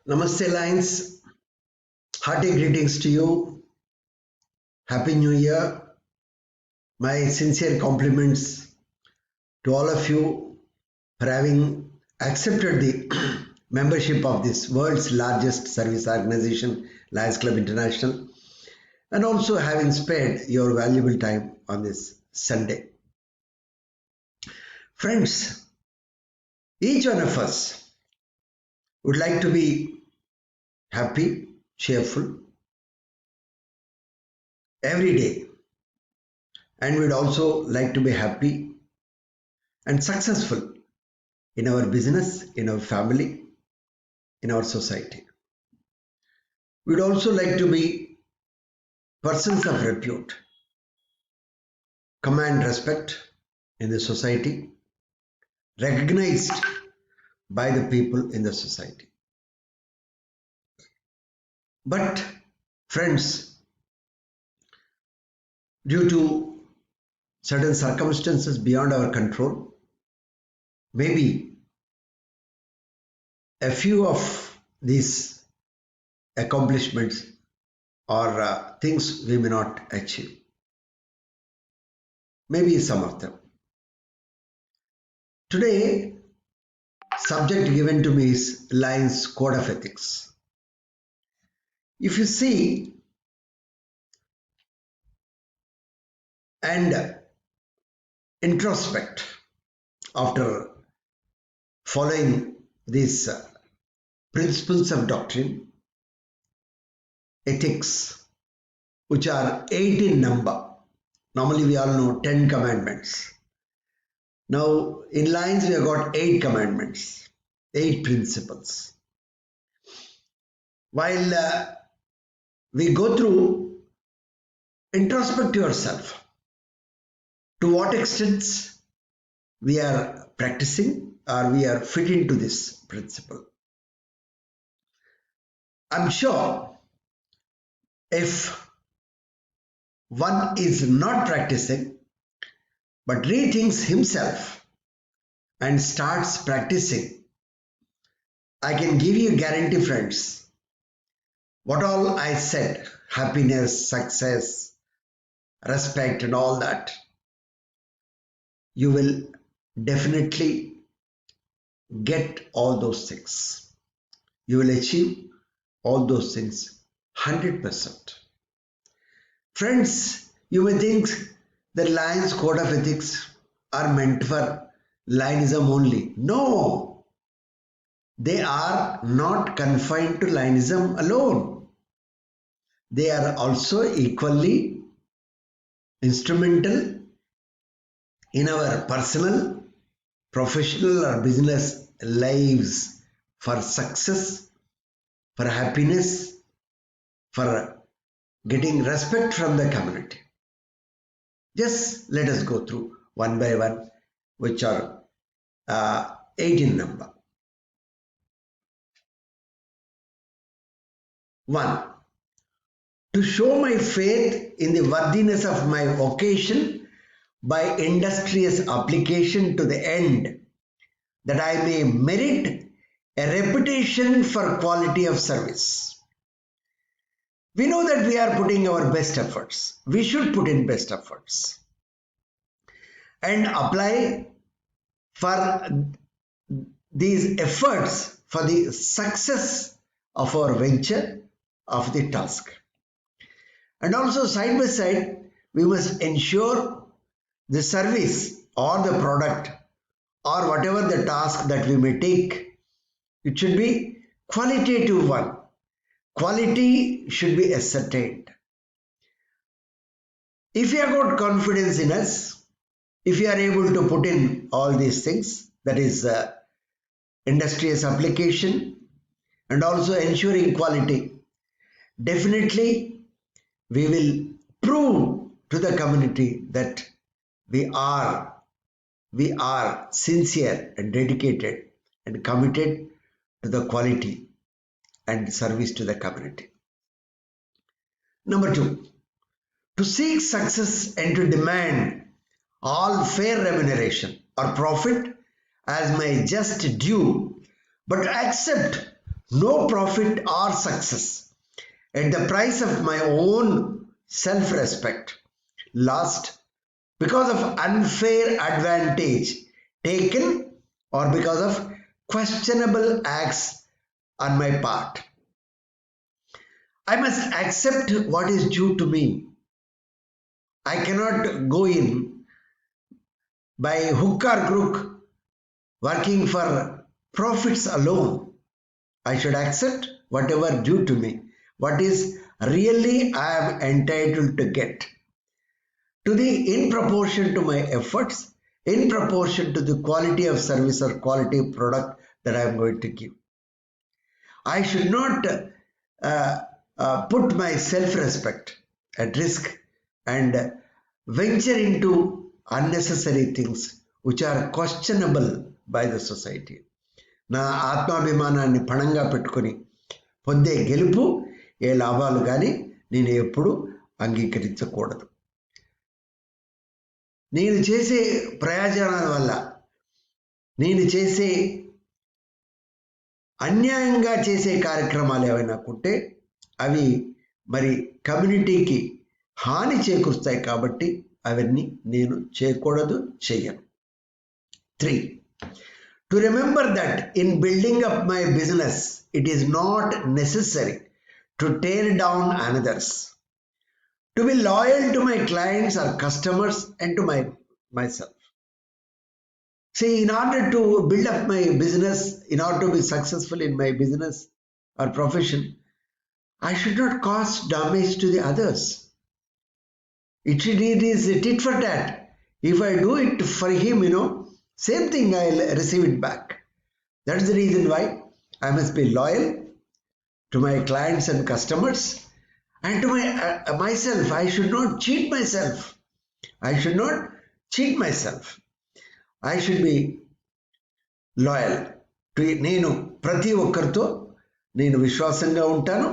Namaste Lions, hearty greetings to you. Happy New Year. My sincere compliments to all of you for having accepted the membership of this world's largest service organization, Lions Club International, and also having spared your valuable time on this Sunday. Friends, each one of us would like to be happy, cheerful every day, and we'd also like to be happy and successful in our business, in our family, in our society. We'd also like to be persons of repute, command respect in the society, recognized by the people in the society. But, friends, due to certain circumstances beyond our control, maybe a few of these accomplishments or things we may not achieve. Maybe some of them. Today, subject given to me is Lions Code of Ethics. If you see and introspect after following these principles of doctrine, ethics, which are 8 in number. Normally we all know 10 commandments. Now in Lions we have got 8 commandments, 8 principles. While we go through, introspect yourself. To what extent we are practicing or we are fit into this principle. I'm sure if one is not practicing but rethinks himself and starts practicing, I can give you a guarantee, friends, what all I said, happiness, success, respect and all that, you will definitely get all those things. You will achieve all those things 100%. Friends, you may think the Lions Code of Ethics are meant for Lionism only. No, they are not confined to Lionism alone. They are also equally instrumental in our personal, professional or business lives for success, for happiness, for getting respect from the community. Just let us go through one by one, which are 8 in number. 1. To show my faith in the worthiness of my vocation by industrious application to the end that I may merit a reputation for quality of service. We know that we are putting our best efforts. We should put in best efforts and apply for these efforts for the success of our venture, of the task. And also side by side, we must ensure the service or the product or whatever the task that we may take, it should be qualitative one. Quality should be ascertained. If you have got confidence in us, if you are able to put in all these things, that is industrious application and also ensuring quality, definitely we will prove to the community that we are sincere and dedicated and committed to the quality and service to the community. Number 2, to seek success and to demand all fair remuneration or profit as my just due, but to accept no profit or success at the price of my own self-respect. Last, because of unfair advantage taken or because of questionable acts on my part. I must accept what is due to me. I cannot go in by hook or crook working for profits alone. I should accept whatever due to me, what is really I am entitled to get. In proportion to my efforts, in proportion to the quality of service or quality of product that I am going to give. I should not put my self-respect at risk and venture into unnecessary things which are questionable by the society. నా ఆత్మాభిమానాన్ని పణంగా పెట్టుకొని పొందే గెలుపు ఏ లాభాలు కానీ నేను ఎప్పుడు అంగీకరించకూడదు. నేను చేసే ప్రయోజనాల వల్ల, నేను చేసే అన్యాయంగా చేసే కార్యక్రమాలు ఏవైనా ఉంటే అవి మరి కమ్యూనిటీకి హాని చేకూరుస్తాయి కాబట్టి అవన్నీ నేను చేయకూడదు, చెయ్యను. 3. To remember that in building up my business, it is not necessary to tear down another's. To be loyal to my clients or customers and to myself. See, in order to build up my business, in order to be successful in my business or profession, I should not cause damage to the others. It is tit for tat. If I do it for him, same thing I'll receive it back. That's the reason why I must be loyal to my clients and customers and to myself. I should not cheat myself. I should not cheat myself. I should be loyal to నేను ప్రతి ఒక్కరితో నేను విశ్వాసంగా ఉంటాను.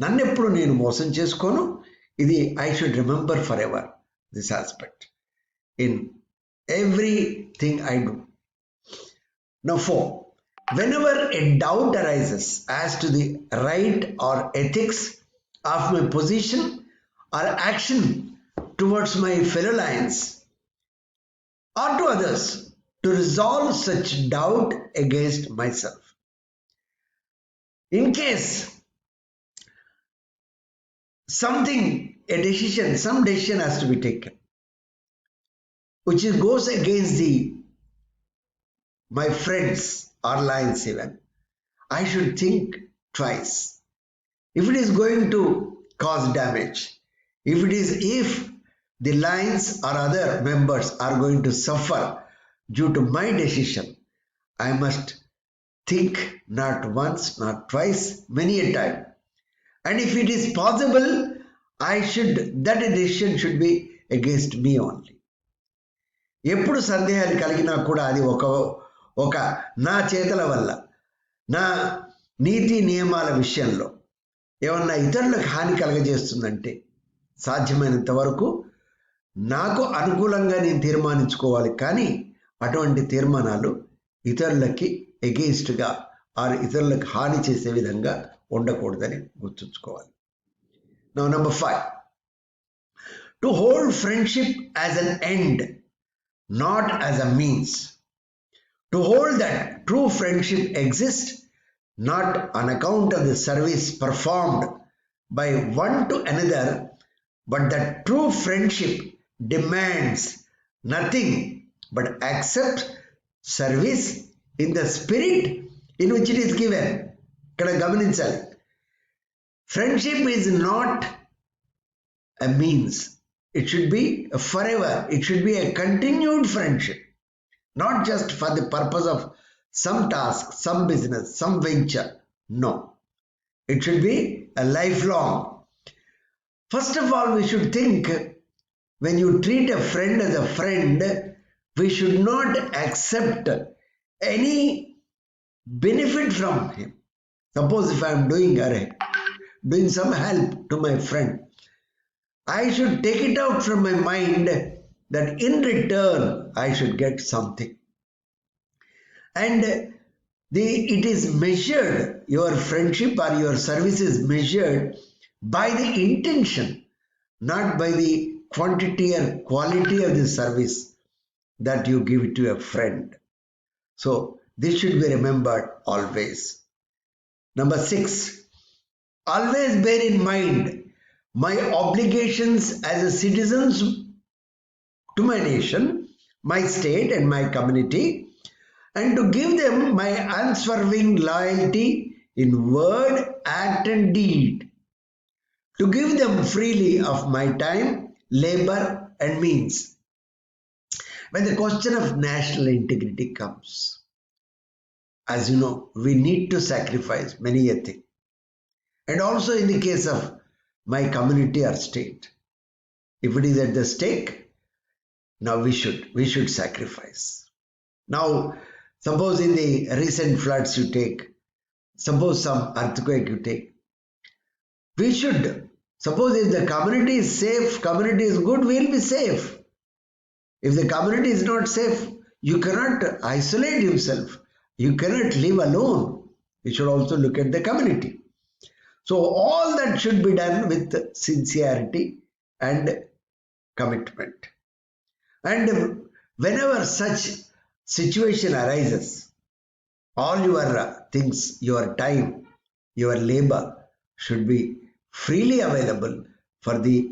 నన్నెప్పుడు నేను మోసం చేసుకోను. ఇది I should remember forever this aspect in everything I do. Now 4. Whenever a doubt arises as to the right or ethics of my position or action towards my fellow lions or to others, to resolve such doubt against myself. In case some decision has to be taken which goes against my friends or lions even, I should think twice. If it is going to cause damage, if the lions or other members are going to suffer due to my decision, I must think not once, not twice, many a time. And if it is possible, that decision should be against me only. ఎప్పుడు సందేహాలు కలిగినా కూడా అది ఒక నా చేతల వల్ల, నా నీతి నియమాల విషయంలో ఏమన్నా ఇతరులకు హాని కలగజేస్తుందంటే సాధ్యమైనంత వరకు నాకు అనుకూలంగా నేను తీర్మానించుకోవాలి. కానీ అటువంటి తీర్మానాలు ఇతరులకి ఎగెయిన్స్ట్గా ఆర్ ఇతరులకు హాని చేసే విధంగా ఉండకూడదని గుర్తుంచుకోవాలి. Now number 5. To hold friendship as an end, not as a means. To hold that true friendship exists not on account of the service performed by one to another, but that true friendship demands nothing but accept service in the spirit in which it is given. ఇక్కడ గమనించాలి, friendship is not a means. It should be forever. It should be a continued friendship, not just for the purpose of some task, some business, some venture. No, it should be a lifelong. First of all, we should think, when you treat a friend as a friend, we should not accept any benefit from him. Suppose if I am doing some help to my friend, I should take it out from my mind that in return I should get something. And It is measured, your friendship or your service is measured by the intention, not by the quantity or quality of the service that you give to a friend. So this should be remembered always. Number 6, always bear in mind my obligations as a citizen to my nation, my state and my community, and to give them my unswerving loyalty in word, act and deed, to give them freely of my time, labor and means. When the question of national integrity comes, as you know, we need to sacrifice many a thing. And also in the case of my community or state, if it is at the stake, now we should sacrifice. Now, suppose in the recent floods you take, suppose some earthquake you take, we should, suppose if the community is safe, community is good, we will be safe. If the community is not safe, you cannot isolate yourself. You cannot live alone. You should also look at the community. So all that should be done with sincerity and commitment. And whenever such situation arises, all your things, your time, your labor should be freely available for the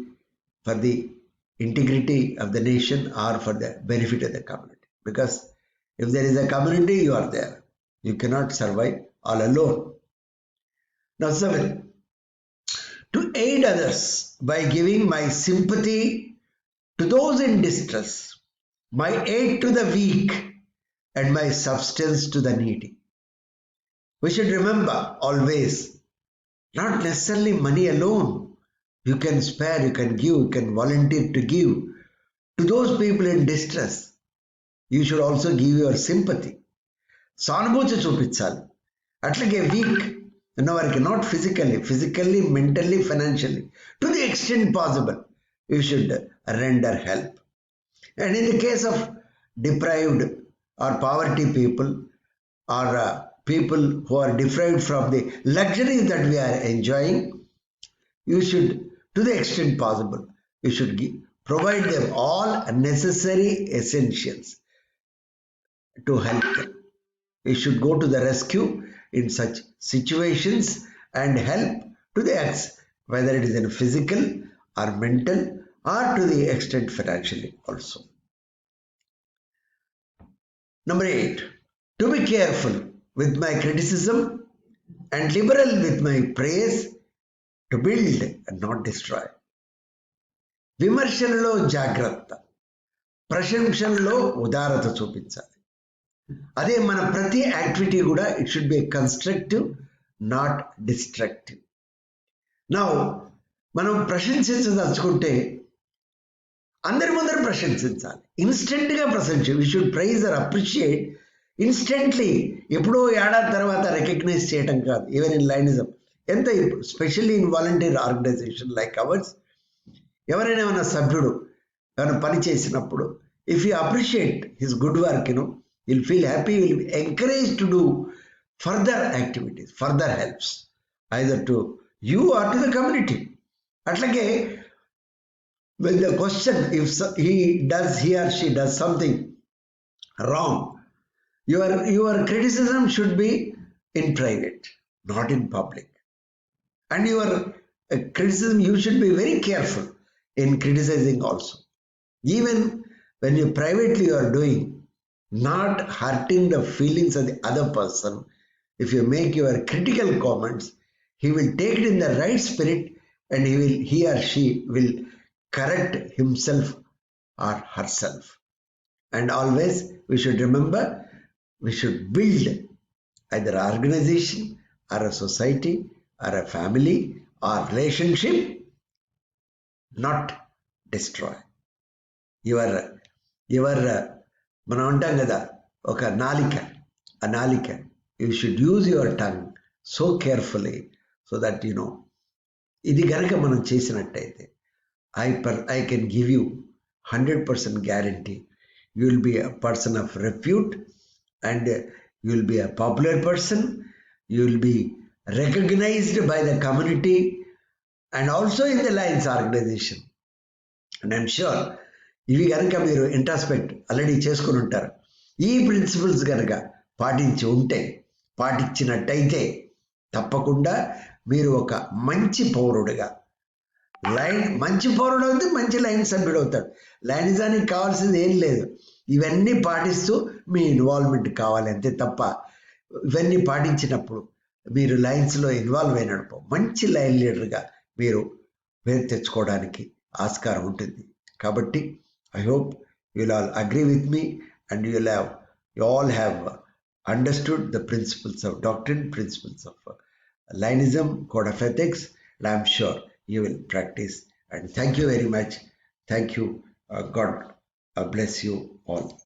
integrity of the nation or for the benefit of the community. Because if there is a community, you are there. You cannot survive all alone. Now, 7, to aid others by giving my sympathy to those in distress, my aid to the weak, and my substance to the needy. We should remember always, not necessarily money alone. You can spare, you can give, you can volunteer to give to those people in distress. You should also give your sympathy. సానుభూతి చూపించాలి. అట్లాగే week ఉన్నవారికి, not physically, mentally, financially, to the extent possible, you should render help. And in the case of deprived or poverty people or people who are deprived from the luxuries that we are enjoying, you should, to the extent possible, you should provide them all necessary essentials to help them. You should go to the rescue in such situations and help to the acts, whether it is in physical or mental or to the extent financially also. Number 8, to be careful with my criticism and liberal with my praise, to build and not destroy. విమర్శలలో జాగ్రత్త, ప్రశంసలలో ఉదారత చూపించాలి. అదే మన ప్రతి activity కూడా it should be constructive, not destructive. Now మనం ప్రశంసించదలుచుకుంటే అందరి ముందర ప్రశంసించాలి. ఇన్స్టెంట్గా ప్రశంసించాలి. We should praise or appreciate instantly. ఎప్పుడో ఏడాది తర్వాత రికగ్నైజ్ చేయడం కాదు. ఈవెన్ ఇన్ లైనిజం ఎంత, specially in volunteer organisation like ours, ఎవరైనా ఏమైనా సభ్యుడు ఏమైనా పని చేసినప్పుడు, if you appreciate his good work, you'll feel happy, you'll be encouraged to do further activities, further helps, either to you or to the community. Atlage, when the question, if he or she does something wrong, your criticism should be in private, not in public. And your criticism, you should be very careful in criticizing also. Even when you privately are doing, not hurting the feelings of the other person. If you make your critical comments, he will take it in the right spirit and he or she will correct himself or herself. And always we should remember, we should build either an organization or a society or a family or relationship, not destroy. మనం అంటాం కదా, ఒక నాలిక, ఆ నాలిక, you should use your tongue so carefully so that ఇది కనుక మనం చేసినట్టయితే I can give you 100% guarantee, you will be a person of repute and you will be a popular person, you will be recognized by the community and also in the Lions organization. And I'm sure ఇవి కనుక మీరు introspect already చేసుకుని ఉంటారు. ఈ principles కనుక పాటించినట్టయితే తప్పకుండా మీరు ఒక మంచి పౌరుడుగా మంచి పౌరుడు అవుతే మంచి లైన్ సభ్యుడు అవుతాడు. లైనిజానికి కావాల్సింది ఏం లేదు, ఇవన్నీ పాటిస్తూ మీ ఇన్వాల్వ్మెంట్ కావాలి అంతే తప్ప ఇవన్నీ పాటించినప్పుడు మీరు లైన్స్లో ఇన్వాల్వ్ అయినప్పుడు మంచి లైన్ లీడర్గా మీరు పేరు తెచ్చుకోవడానికి ఆస్కారం ఉంటుంది. కాబట్టి I hope you'll all agree with me and you all have understood the principles of doctrine, principles of Lionism, code of ethics, and I'm sure you will practice. And thank you very much. Thank you. God bless you all.